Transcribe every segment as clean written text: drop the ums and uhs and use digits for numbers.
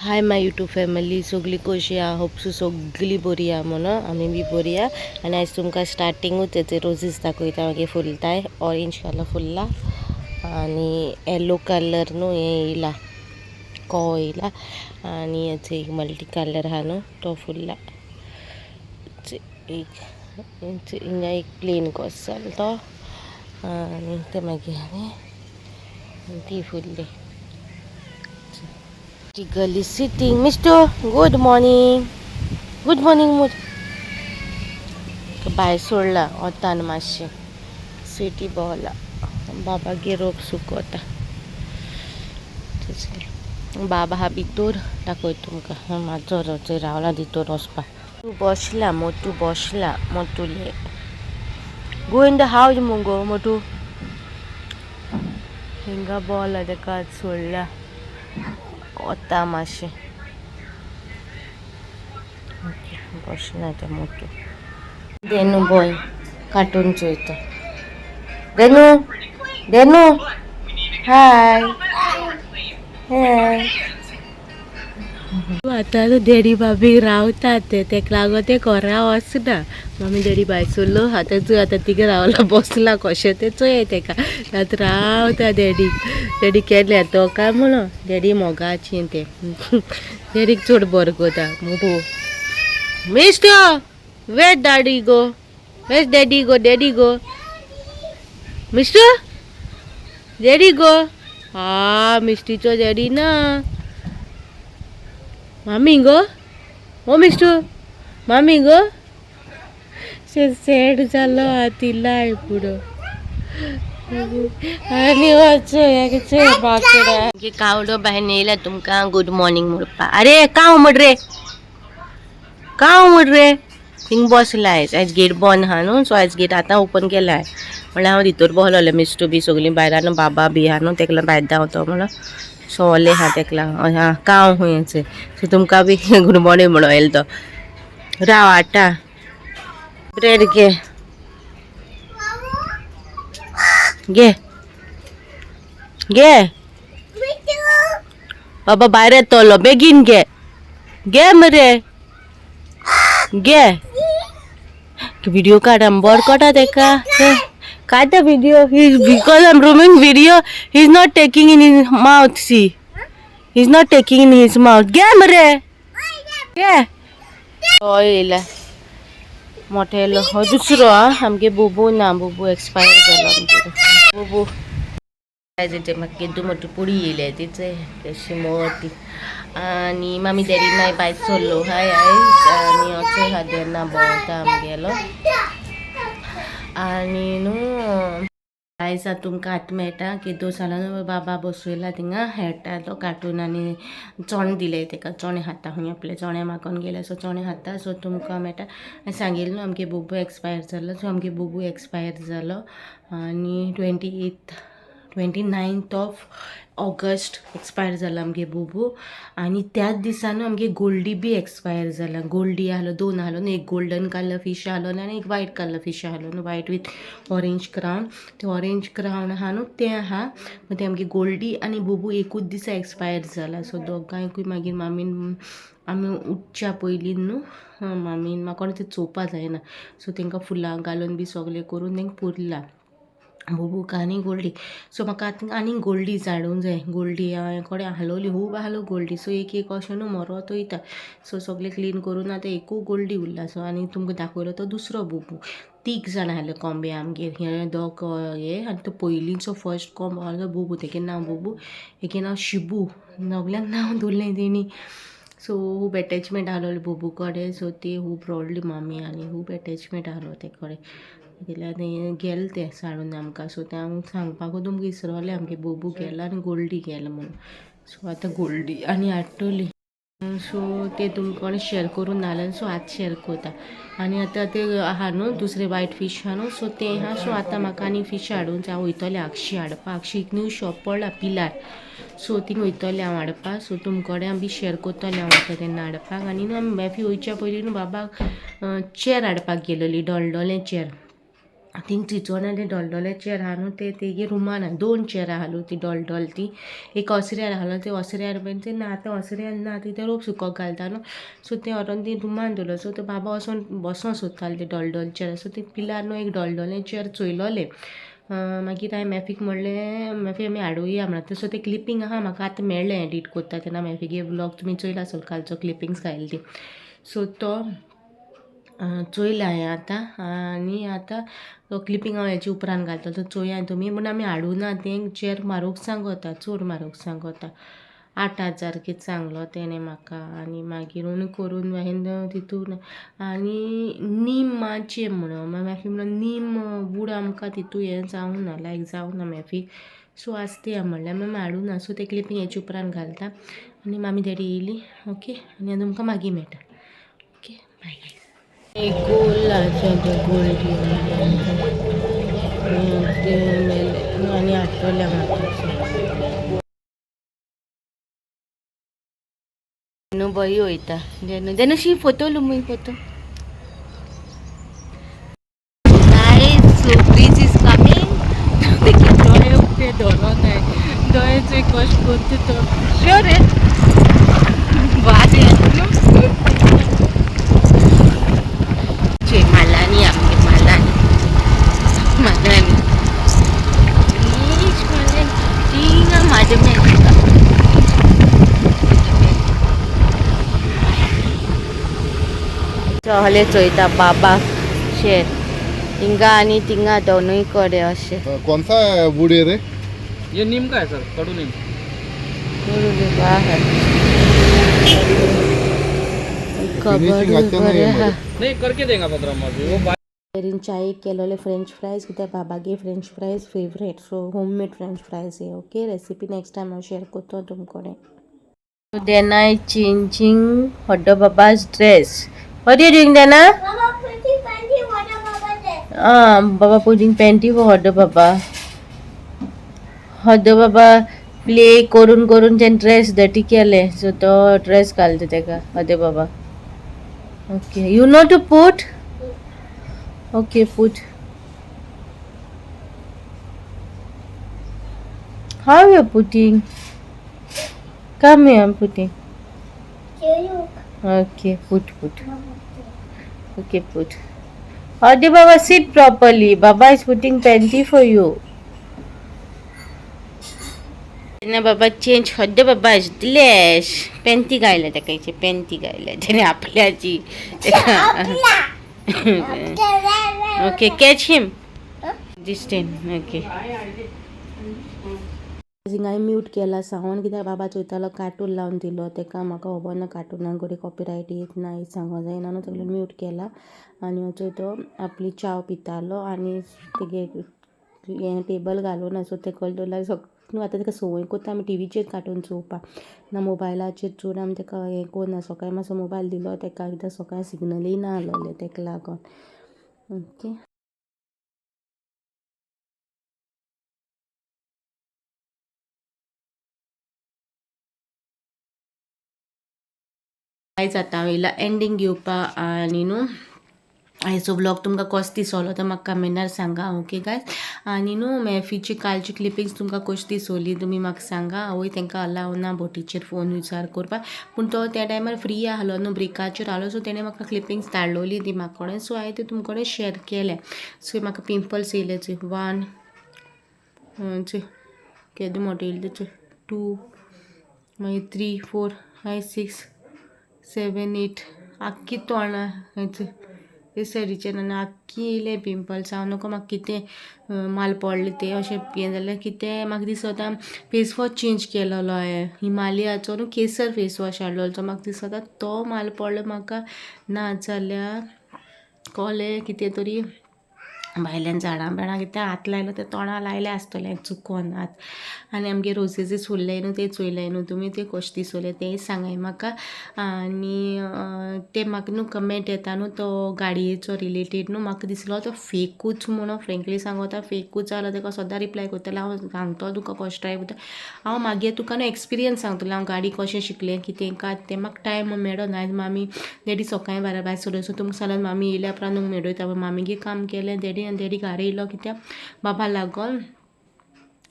Hi my YouTube family, सगळी कशी आहा? होप सगळी बरी आहा म्हणून आमी बी बरी आहा. आनी आयज तुमकां स्टार्टिंगूच हेचे रोजीस दाखयता. मागीर फुलताय ऑरेंज कलर फुलला आनी येलो कलर न्हू हे येयला को येयला आनी हेचे एक मल्टी कलर आहा न्हू तो फुलला. हिंगा एक प्लेन कस जालो तो आनी ते मागीर आनी ती fully. The girl is sitting. Mister, good morning. Good morning, Mud. भायर सोडला वतान मातशें सिटी भोंवला. बाबा गिरोक सुकोता. बाबा हा भितर दाखय तुमकां. म्हाजो थंय रावला भितर वचपाक. तूं बसला मोटू बसला मोटूले. Go in the house मुगो मोटू. हिंगा भोंवला तेका सोडला. वता मातशें बसना ते मोटू. देनू बॉय कार्टून चोयता. देनू देनू हाय हाय. आतां डॅडी बाबी रावतात तेका लागून ते घरा वचना. मम्मी डॅडी भायर सरलो आतां चोय आतां तिगे रावला बसला कशें ते चोय तेका. आतां रावता डॅडी. डॅडी केल्या तो काय म्हणून डॅडी मोगाचें ते डॅडीक चड बरें कोता. Mister where daddy go where daddy go mister daddy go. हा मिस्टीचो डॅडी ना. मामी गो ओ मिस्टर मामी गो. सॅड जालो तिलाय पुढं आनी वचो कावडो भायर येयला तुमकां गुड मॉर्निंग म्हणपा. अरे काव म्हण रे थिंग बसला. आयज गेट बंद आहा न्हू सो आयज गेट आतां ओपन केला. म्हणल्यार हांव भितर बसलोलें. मिस्टू बी सगळीं भायर आहा न्हू बाबा बी आहा न्हू तेका भायर धांवतो म्हणून सोले आहा तेका लागून. हा काव खूंयचे सो तुमकां बी गुड मॉर्निंग म्हणून येयलो तो. राव आटा ब्रेड घे घे घे. बाबा भायर येतलो बेगीन घे घे मरे घे. व्हिडिओ काड बोर कोटा तेका काढ video. Because I am rooming video he is not taking in his mouth. See he is not taking in his mouth. घे मरे घे. हो येयला मोठे येयलो हो दुसरो. आमगे बुबू ना बुबू एक्सपायर जालो आमगे बुबू. ते म्हाका केदू मोठी पुडी येयले तिचे तशी मोठी. आनी मामी डॅडी मागीर भायर सरलो हाय आयज आनी वचो खाद्यान भोंवता आमगेलो. आनी न्हू आयज तुमकां आतां मेळटा केदू सालान बाबा बसयला थिंगा खेळटा तो कार्टून आनी चोणे दिले तेका. चोणे खाता खूंय आपले चोणे मागोन गेले सो चोणे खाता. सो तुमकां मेळटा. हांवें सांगिल्लें न्हू आमगे बुबू एक्सपायर जालो. सो आमगे बुबू एक्सपायर जालो आनी 29th of August एक्सपायर जाला आमगे बुबू. आनी त्याच दिसान आमगे गोल्डी बी एक्सपायर जाला. गोल्डी आहलो दोन आहलो न्हू. एक गोल्डन कलर फिश आहलो आनी एक वायट कलर फिश आहलो न्हू. वायट वीथ ऑरेंज क्राउन. ते ऑरेंज क्राउन आहा न्हू तें आहा. ते आमगे गोल्डी आनी बुबू एकूच दिसा एक्सपायर जाला. सो दोगांयकूय मागीर मामीन आमी उठच्या पयलीं न्हू मामीन म्हाका कोण ते चोवपा जायना. सो तेंकां फुलां घालून बी सगलें करून तेंकां पुरला बुबूक आनी गोल्डी. सो म्हाका आतां आनी गोल्डी झाडूंक जाय. गोल्डी हांवें कोडे हालोली खूब आहलो गोल्डी. सो एक एक अशें न्हू मरत वयता. सो सगळें क्लीन करून आतां एकू गोल्डी उरला. सो आनी तुमकां दाखयलो तो दुसरो बुबू. 3 जाणां आहले कोंबे आमगेर हे दोग हे. आनी तो पयलींचो फर्स्ट कोंबो आहलो बुबू तेगे नांव बुबू. हेगे नांव शिबू. सगल्यांक नांव दवरलें तेणी. सो खूब एटॅचमेंट आहलो बुबू कडेन. सो ती खूब रडली मामी आनी खूब एटॅचमेंट आहलो ते कडेन. गेल्यार गेले ते साडून आमकां. सो ते हांव सांगपाकूच तुमकां विसरलें आमगे बुबू गेलो आनी गोल्डी गेलो म्हणून. सो आतां गोल्डी आनी हाडटली. सो ते तुमकां कोणें शेअर करून नाल्यार सो आतां शेअर करता. आनी आतां ते आहा न्हू दुसरे वायट फीश आहा न्हू सो ते आहा. सो आतां म्हाका आनी फीश हाडूंक जाय. हांव वयतलें आक्षी हाडपाक. आक्षीक न्यू शॉप पडला पिलार. सो थिंग वयतलें हांव हाडपाक. सो तुमचे कडेन बी शेअर करतलें हांव वयता तेन्ना हाडपाक. आनी न्हू आमी मॅफी वयच्या पयलीं न्हू बाबाक चेर हाडपाक गेलोली डोलडोलें चेर. थिंग चिचोन ते डॉलडॉले चेर आहा न्हू ते तेगे रुमान 2 चेर आहाल्यो ती डॉलडॉल ती एक ओसऱ्यार आहालो ते ओसऱ्यार बीन ते ना ते ओसऱ्यार ना ते रोप सुकोवंक घालता न्हू सो ते व्हरोन ती रुमान दवरलो सो तो बाबा वोसोन बसों सोदतालो ते डॉलडॉल चेर सो ते पिलार न्हू एक डॉलडॉले चेर चोयलोले मागीर हांवें मॅफीक म्हणलें मॅफी आमी हाडुया म्हणून सो ते क्लिपींग आहा म्हाका आतां मेळ्ळें एडीट कोत्ता तेन्ना मॅफीगे व्लॉग तुमी चोयला आसतलो कालचो क्लिपिंग्स घायला ती सो तो चोयला हांवें आतां आनी आतां तो क्लिपींग हांव हेच्या उपरांत घालता तो चोया तुमी पूण आमी हाडूना तें चेर म्हारग सांगता चड म्हारग सांगता 8,000 कितें सांगलो तेणें म्हाका आनी मागीर करून हांवें तितून आनी नीमाचें म्हणून मॅफी म्हणून नीम वूड आमकां तितू हें जावंक ना लायक जावंक ना मॅफी सो आसतिया म्हणल्यार आमी हाडूना सो तें क्लिपींग हेच्या उपरांत घालता आनी मामी डॅडी येयली ओके आनी तुमकां मागीर मेळटा ओके बाय एक गोलाचें तें गोल्डी आनी हाडटलें म्हाका जेनू बरी वयता जेनू जेनूशी फोटो लुमी फोटो सरप्राइज इज कमिंग दोळे उक्ते धरोनाय दोळेचो एक कश्ट करता तो श्योर रे वाज येता मालानी आमगे मालानी मालानी ईश मालानी तींगा माझे मेळटा चहले चोयता बाबा शेर हिंगा आणि तिंगा दोनूय कडे असे कौन सा वुड है रे? ये नीम का है सर, कड़ू नीम। नहीं करके देगा 15 वो चाय केलोले फ्रेंच फ्राइज कित्याक बाबागे French fries favourite so homemade French fries हे ओके रेसिपी नेक्स्ट टाइम हांव शेअर करता तुमकोडे देन आई चेंजिंग हड्डो बाबा's dress what are you doing Dana? Baba putting panty for हड्डो बाबा प्ले करून करून तें ड्रेस डर्टी केले सो तो ड्रेस घालता तेका हड्डो बाबा okay you know to put okay put how you putting come here I'm putting okay put okay put howdy baba sit properly baba is putting panty for you ना बाबा change हड्डे बाबा दिलेश पेंटी घायला तेकाची पेंटी घायला तेणे आपल्याची ओके कॅच हिम दिस ten okay हांवें mute केला sound कित्याक बाबा चोयतालो कार्टून लावन दिलो तेका म्हाका खबर ना कार्टूनाक गोडी कॉपीरायट येत ना सांगो जायना न्हू तेका म्यूट केला आनी वचो तो आपली चाव पितालो आनी तेगे हें टेबल घालून आसो ते कळटलो न्हू आतां तेका संवय करता आमी टिवीचेर कार्टून चोवपाक ना मोबायलाचेर चोवन आमी तेका हें करना सकाळीं मातसो मोबायल दिलो तेका कित्याक सकाळीं सिग्नलूय ना आसलोलें तेका लागोन ओके आयज आतां वयला एंडींग घेवपा आनी न्हू आयचो ब्लॉग तुमकां कसो दिसलो तो म्हाका कमेंटार सांगा ओके गायज आनी न्हू मॅफीची कालची क्लिपिंग्स तुमकां कशी दिसली तुमी म्हाका सांगा आवय तांकां अलाव ना बोटीचेर फोन यूज करपाक पूण तो त्या टायमार फ्री आहलो न्हू ब्रेकाचेर आहलो सो तेणें म्हाका क्लिपिंग्स धाडलोली ती म्हाका कडेन सो हांवें ती तुमचे कडेन शेअर केल्या सो म्हाका पिंपल्स येयले चोय 1 चोय केदे मोटे येयले चोय 2 मागीर 3 4 5 6 7 8 आख्खी तोंडां चोय हे सायडीच्यान आनी आख्खी येयले पिंपल्स हांव नको म्हाका कितें माल पडले ते अशें हें जाल्यार कितें म्हाका दिसता फेस वॉश चेंज केलोलो हांवें हिमालयाचो न्हू केसर फेस वॉश हाडलोलो तो म्हाका दिसता तो माल पडलो म्हाका ना जाल्यार कोले कितें तरी भायल्यान झाडां बेडां कितें हात लायलो ते तोंडां लायले आसतलें चुकोन हात आनी आमगे रोसेसीस फुल्ले न्हू ते चोयले न्हू तुमी ते कशें दिसले तेंय सांगाय म्हाका आनी ते म्हाका न्हू कमेंट येता न्हू तो गाडयेचो रिलेटेड न्हू म्हाका दिसलो तो फेकूच म्हणून फ्रँकली सांगता फेकूच जालो तेका सदां रिप्लाय करतलें हांव सांगतो तुका कशें ट्राय करता हांव मागीर तुका न्हू एक्सपिरियन्स सांगतलें हांव गाडी कशें शिकलें कितें काय तें म्हाका टायम मेळना आयज मामी डॅडी सकाळीं बारा भायर सरलो सो तुमकां सांगलें मामी येयल्या उपरांत मेळयता मामीगेर काम केलें डॅडी डॅडी आनी डॅडी घरा येयलो कित्याक बाबा लागोन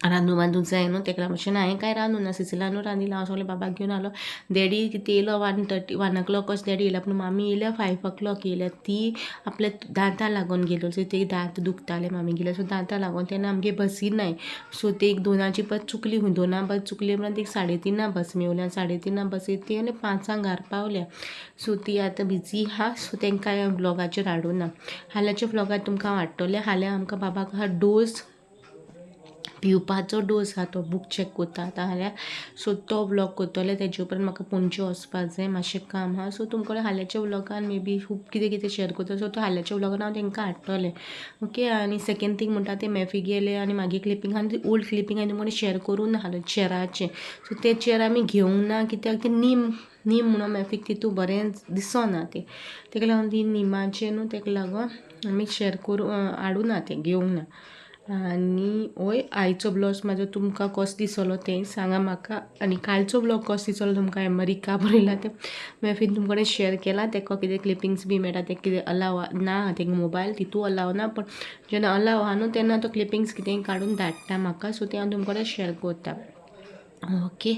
रांदून बांदूंक जाय न्हू तेका लागून हांवें कांय रांदूं ना सिसिलानू रांदिला हांव सगळें बाबाक घेवन आलो डॅडी कितें येयलो 1:30 अशें डॅडी येयला पूण मामी येयल्या 5 येयल्या ती आपल्या दांतां लागून गेलो सो ते दांत दुखताले मामी गेल्या सो दांतां लागून तेन्ना आमगे बसी नाय सो ते एक 2ची बस चुकली 2 बस चुकली म्हणून ती 3:30 बस मेवल्या 3:30 बसीर ती आनी 5 घरा पावल्या सो ती आतां बिजी आहा सो तेंकां ब्लॉगाचेर हाडूं ना हाल्याच्या ब्लॉगार तुमकां वाडटलें हाल्या आमकां बाबाक आहा डोस पिवपाचो डोस आहा तो बूक चॅक कोत्ता आतां हाल्या सो तो ब्लॉग कोत्तोले तेजे उपरांत म्हाका पणजे वचपाक जाय मातशें काम आहा सो तुमकां हाल्याच्या ब्लॉगान मे बी खूब कितें शेअर कोत्ता सो तो हाल्याच्या ब्लॉगान हांव तेंकां हाडटलें ओके आनी सेकेंड थिंग म्हणटा तें मॅफी गेले आनी मागे क्लिपींग आनी ती ओल्ड क्लिपींग हांवें तुमकां शेअर करून हाडून चेराचें सो ते चेर आमी घेवंक ना कित्याक ते नीम म्हणून मॅफीक तितू बरें दिसना तें तेका लागून ती निमाचें न्हू तेका लागून आमी शेअर करूं हाडूं ना तें घेवंक ना आनी हय आयचो ब्लॉग म्हाजो तुमकां कसो दिसलो तें सांगा म्हाका आनी कालचो ब्लॉग कसो दिसलो तुमकां अमेरिका बरयला तें मॅफीन तुमचे कडेन शेअर केला तेका कितें क्लिपिंग्स बी मेळटा ते कितें अलाव ना तेंका मोबायल तितू अलाव ना पण जेन्ना अलाव आहा न्हू तेन्ना तो क्लिपिंग्स कितेंय काडून धाडटा म्हाका सो ते हांव तुमचे कडेन शेअर करता ओके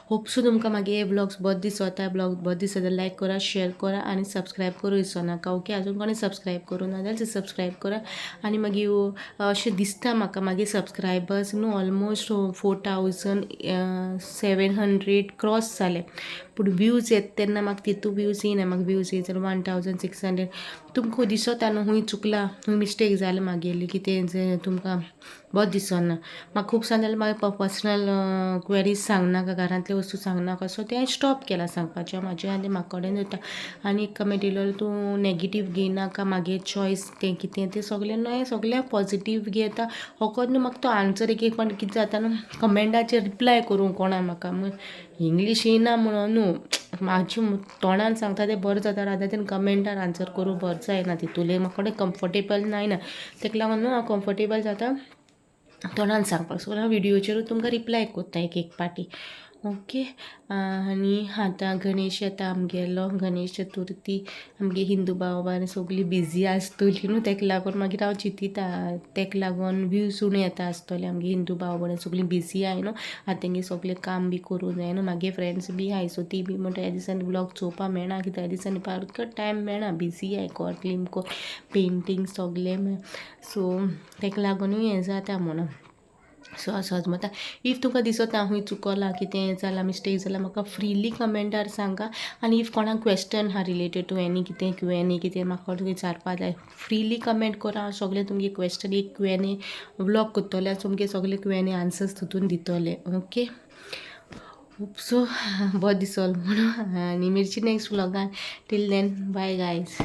होपसो तुमकां मागीर हे ब्लॉग्स बरो दिसता ब्लॉग बरो दिसता जाल्यार लायक करा शेअर करा आनी सबस्क्रायब करूं विसरनाका ओके आजून कोणें सबस्क्रायब करूं ना जाल्यार सबस्क्रायब करा आनी मागीर अशें दिसता म्हाका मागीर सबस्क्रायबर्स न्हू ऑलमोस्ट 4700 क्रॉस जाले पूण व्यूज येता तेन्ना म्हाका तितू व्यूज येयना म्हाका व्यूज येयत जाल्यार 1600 तुमकां दिसता न्हू हूंय चुकला हूंय मिस्टेक जालें मागेली कितें जें तुमकां बरें दिसना म्हाका खूब सांग जाल्यार म्हाका पर्सनल क्वेरीज सांगनाका घरांतले वस्तू सांगनाका सो तें स्टॉप केलां सांगपाचें म्हाजें आनी म्हाका कडेन जाता आनी एक कमेंट येयलो तूं नेगेटीव घेयनाका मागे चॉयस तें कितें तें सगळें न्हय सगळें पॉजिटीव घेता फकत न्हू म्हाका तो आन्सर एक पावटी कितें जाता न्हू कमेंटाचेर रिप्लाय करूं कोणा म्हाका इंग्लीश येयना म्हणून न्हू म्हाजें तोंडान सांगता तें बरें जाता रादर देन कमेंटार आन्सर करूं बरें जायना तितूलें म्हाका कडेन कम्फर्टेबल जायना तेका लागून न्हू हांव कम्फर्टेबल जाता तोंडान सांगपाक सो हांव विडियोचेरूच तुमकां रिप्लाय कोत्ता एक पाटी ओके आनी आतां गणेश येता आमगेलो गणेश चतुर्थी आमगे हिंदू भाव बायन सगळीं बिजी आसतलीं न्हू तेका लागून मागीर हांव चिंतिता तेका लागून व्यूज उणें येता आसतलें आमगे हिंदू भाव बायन सगळीं बिजी आहाय न्हू आतां तेंगे सगळें काम बी करूं जाय न्हू मागे फ्रेंड्स बी आहाय सो ती बी म्हणटा ह्या दिसांनी ब्लॉग चोवपा मेळना कित्याक ह्या दिसांनी सारको टायम मेळना बिजी आहाय कोर क्लीन कोर पेंटींग सगळें सो तेका लागूनूय हें जाता म्हणून सो असोच म्हणटा इफ तुमकां दिसता हूंय चुकलां कितें जालां मिस्टेक जाल्यार म्हाका फ्रीली कमेंटार सांगा आनी इफ कोणाक क्वेश्चन आहा रिलेटेड टू एनी कितें Q&A कितें म्हाका विचारपा जाय फ्रीली कमेंट करा हांव सगळें तुमगे क्वेश्चन एक Q&A ब्लॉग कोत्तोलें तुमगे सगळे Q&A आन्सर्स तितून दितोलें ओके सो बरो दिसलो म्हणून आनी मिरची नेक्स्ट ब्लॉगान टील देन बाय गायज